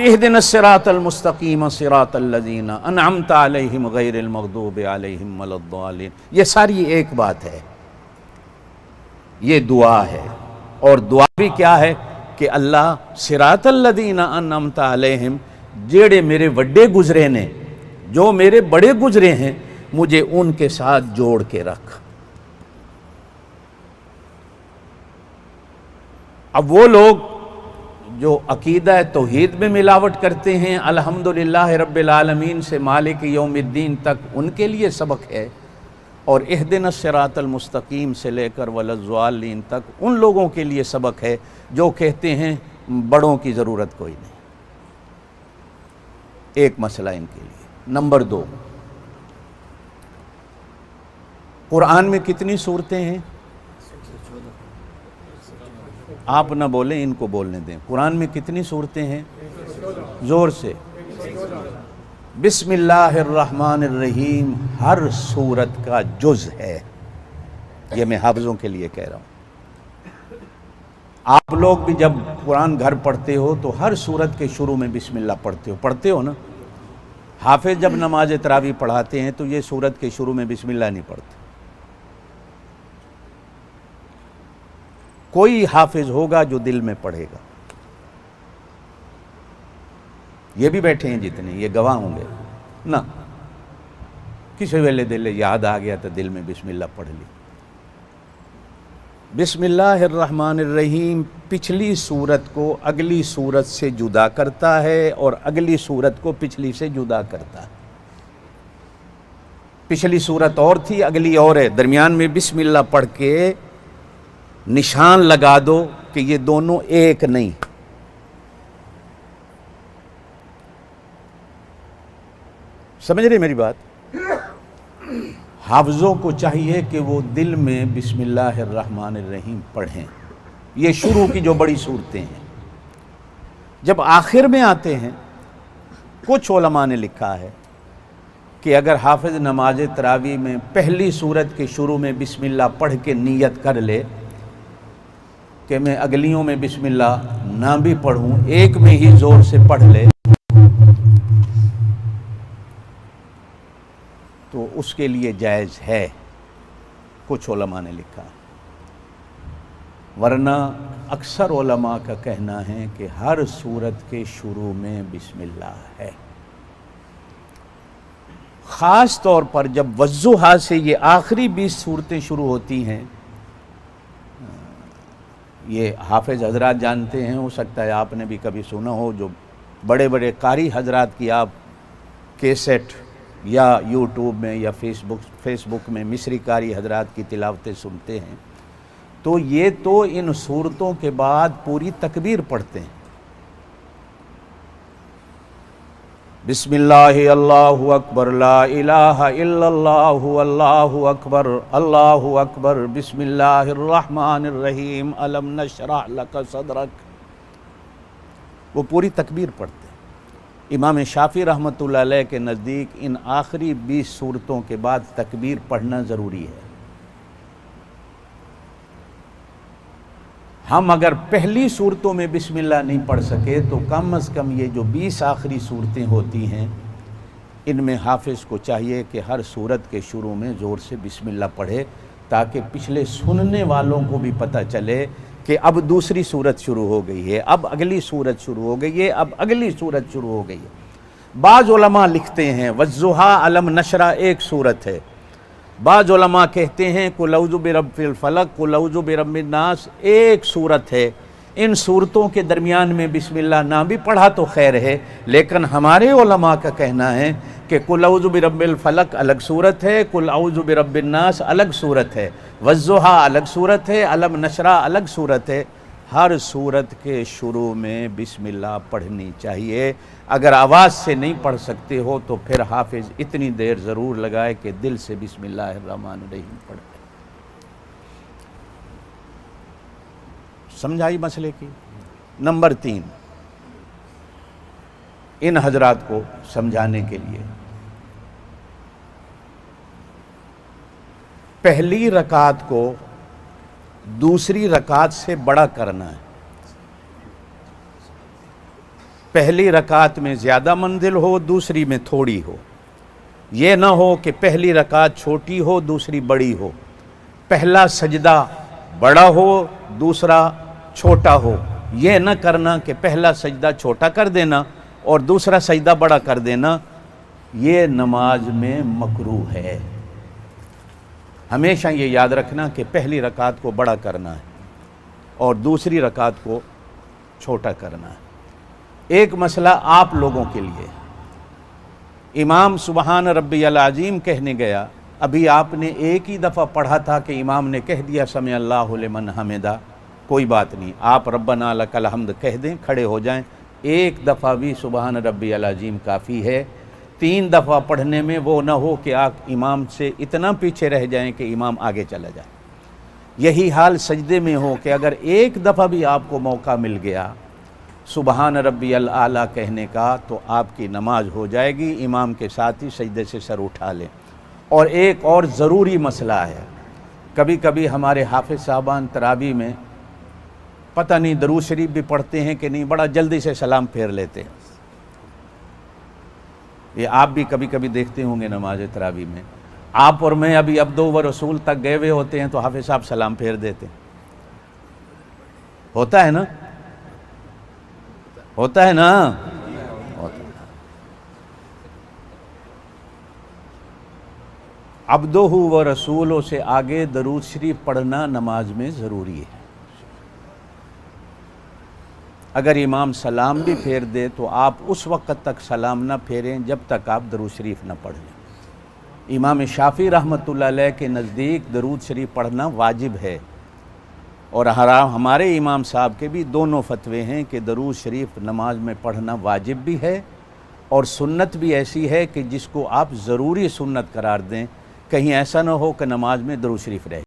اہدنا الصراط المستقیم صراط الذین انعمت علیہم غیر المغضوب علیہم ولا الضالین. یہ ساری ایک بات ہے، یہ دعا ہے. اور دعا بھی کیا ہے کہ اللہ صراط الذین انعمت علیہم، جیڑے میرے وڈے گزرے نے، جو میرے بڑے گزرے ہیں، مجھے ان کے ساتھ جوڑ کے رکھ. اب وہ لوگ جو عقیدہ توحید میں ملاوٹ کرتے ہیں، الحمدللہ رب العالمین سے مالک یوم الدین تک، ان کے لیے سبق ہے. اور اہدنا الصراط المستقیم سے لے کر ولا الضالین تک ان لوگوں کے لیے سبق ہے جو کہتے ہیں بڑوں کی ضرورت کوئی نہیں. ایک مسئلہ ان کے لیے. نمبر 2، قرآن میں کتنی صورتیں ہیں؟ آپ نہ بولیں، ان کو بولنے دیں. قرآن میں کتنی صورتیں ہیں؟ زور سے. بسم اللہ الرحمن الرحیم ہر سورت کا جز ہے. یہ میں حافظوں کے لیے کہہ رہا ہوں. آپ لوگ بھی جب قرآن گھر پڑھتے ہو تو ہر سورت کے شروع میں بسم اللہ پڑھتے ہو نا. حافظ جب نماز تراویح پڑھاتے ہیں تو یہ سورت کے شروع میں بسم اللہ نہیں پڑھتے. کوئی حافظ ہوگا جو دل میں پڑھے گا. یہ بھی بیٹھے ہیں جتنے، یہ گواہ ہوں گے نا. کسی ویلے دل یاد آ گیا تو دل میں بسم اللہ پڑھ لی. بسم اللہ الرحمن الرحیم پچھلی سورت کو اگلی سورت سے جدا کرتا ہے اور اگلی سورت کو پچھلی سے جدا کرتا ہے. پچھلی سورت اور تھی، اگلی اور ہے. درمیان میں بسم اللہ پڑھ کے نشان لگا دو کہ یہ دونوں ایک نہیں. سمجھ رہے میری بات؟ حافظوں کو چاہیے کہ وہ دل میں بسم اللہ الرحمن الرحیم پڑھیں. یہ شروع کی جو بڑی صورتیں ہیں. جب آخر میں آتے ہیں، کچھ علماء نے لکھا ہے کہ اگر حافظ نماز تراویح میں پہلی سورت کے شروع میں بسم اللہ پڑھ کے نیت کر لے کہ میں اگلیوں میں بسم اللہ نہ بھی پڑھوں، ایک میں ہی زور سے پڑھ لے، تو اس کے لیے جائز ہے. کچھ علماء نے لکھا. ورنہ اکثر علماء کا کہنا ہے کہ ہر سورت کے شروع میں بسم اللہ ہے. خاص طور پر جب والضحیٰ سے یہ آخری 20 صورتیں شروع ہوتی ہیں. یہ حافظ حضرات جانتے ہیں، ہو سکتا ہے آپ نے بھی کبھی سنا ہو. جو بڑے بڑے قاری حضرات کی آپ کیسٹ یا یوٹیوب میں یا فیس بک میں مصری قاری حضرات کی تلاوتیں سنتے ہیں، تو یہ تو ان صورتوں کے بعد پوری تکبیر پڑھتے ہیں. بسم اللہ اللہ اکبر لا الہ الا اللہ اللہ اکبر اللہ اکبر بسم اللہ الرحمن الرحیم الم نشرح لک صدرک. وہ پوری تکبیر پڑھتے ہیں. امام شافعی رحمۃ اللہ علیہ کے نزدیک ان آخری 20 صورتوں کے بعد تکبیر پڑھنا ضروری ہے. ہم اگر پہلی صورتوں میں بسم اللہ نہیں پڑھ سکے تو کم از کم یہ جو 20 آخری صورتیں ہوتی ہیں، ان میں حافظ کو چاہیے کہ ہر صورت کے شروع میں زور سے بسم اللہ پڑھے، تاکہ پچھلے سننے والوں کو بھی پتہ چلے کہ اب دوسری صورت شروع ہو گئی ہے، اب اگلی صورت شروع ہو گئی ہے، اب اگلی صورت شروع ہو گئی ہے. بعض علماء لکھتے ہیں والضحیٰ الم نشرح ایک صورت ہے. بعض علماء کہتے ہیں قل اعوذ برب الفلق قل اعوذ برب الناس ایک صورت ہے. ان صورتوں کے درمیان میں بسم اللہ نہ بھی پڑھا تو خیر ہے، لیکن ہمارے علماء کا کہنا ہے کہ قل اعوذ برب الفلق الگ صورت ہے، قل اعوذ برب الناس الگ صورت ہے، والضحیٰ الگ صورت ہے، الم نشرح الگ صورت ہے. ہر صورت کے شروع میں بسم اللہ پڑھنی چاہیے. اگر آواز سے نہیں پڑھ سکتے ہو تو پھر حافظ اتنی دیر ضرور لگائے کہ دل سے بسم اللہ الرحمن الرحیم پڑھے. سمجھائی مسئلے کی؟ نمبر 3، ان حضرات کو سمجھانے کے لیے پہلی رکعت کو دوسری رکعت سے بڑا کرنا ہے. پہلی رکعت میں زیادہ منزل ہو، دوسری میں تھوڑی ہو۔ یہ نہ ہو کہ پہلی رکعت چھوٹی ہو، دوسری بڑی ہو، پہلا سجدہ بڑا ہو، دوسرا چھوٹا ہو۔ یہ نہ کرنا کہ پہلا سجدہ چھوٹا کر دینا اور دوسرا سجدہ بڑا کر دینا، یہ نماز میں مکروہ ہے۔ ہمیشہ یہ یاد رکھنا کہ پہلی رکعت کو بڑا کرنا ہے اور دوسری رکعت کو چھوٹا کرنا ہے۔ ایک مسئلہ آپ لوگوں کے لیے، امام سبحان ربی العظیم کہنے گیا، ابھی آپ نے ایک ہی دفعہ پڑھا تھا کہ امام نے کہہ دیا سمع اللہ لمن حمدہ، کوئی بات نہیں، آپ ربنا لک الحمد کہہ دیں، کھڑے ہو جائیں۔ ایک دفعہ بھی سبحان ربی العظیم کافی ہے۔ 3 دفعہ پڑھنے میں وہ نہ ہو کہ آپ امام سے اتنا پیچھے رہ جائیں کہ امام آگے چلا جائے۔ یہی حال سجدے میں ہو کہ اگر ایک دفعہ بھی آپ کو موقع مل گیا سبحان ربی الاعلیٰ کہنے کا تو آپ کی نماز ہو جائے گی، امام کے ساتھ ہی سجدے سے سر اٹھا لیں۔ اور ایک اور ضروری مسئلہ ہے، کبھی کبھی ہمارے حافظ صاحبان تراویح میں پتہ نہیں درود شریف بھی پڑھتے ہیں کہ نہیں، بڑا جلدی سے سلام پھیر لیتے ہیں۔ یہ آپ بھی کبھی کبھی دیکھتے ہوں گے نماز تراویح میں، آپ اور میں ابھی عبدو و رسول تک گئے ہوئے ہوتے ہیں تو حافظ صاحب سلام پھیر دیتے ہیں۔ ہوتا ہے نا؟ ہوتا ہے نا؟ عبدہ و رسولوں سے آگے درود شریف پڑھنا نماز میں ضروری ہے۔ اگر امام سلام بھی پھیر دے تو آپ اس وقت تک سلام نہ پھیریں جب تک آپ درود شریف نہ پڑھ لیں۔ امام شافعی رحمۃ اللہ علیہ کے نزدیک درود شریف پڑھنا واجب ہے، اور ہمارے امام صاحب کے بھی دونوں فتوے ہیں کہ درود شریف نماز میں پڑھنا واجب بھی ہے اور سنت بھی ایسی ہے کہ جس کو آپ ضروری سنت قرار دیں، کہیں ایسا نہ ہو کہ نماز میں درود شریف رہے۔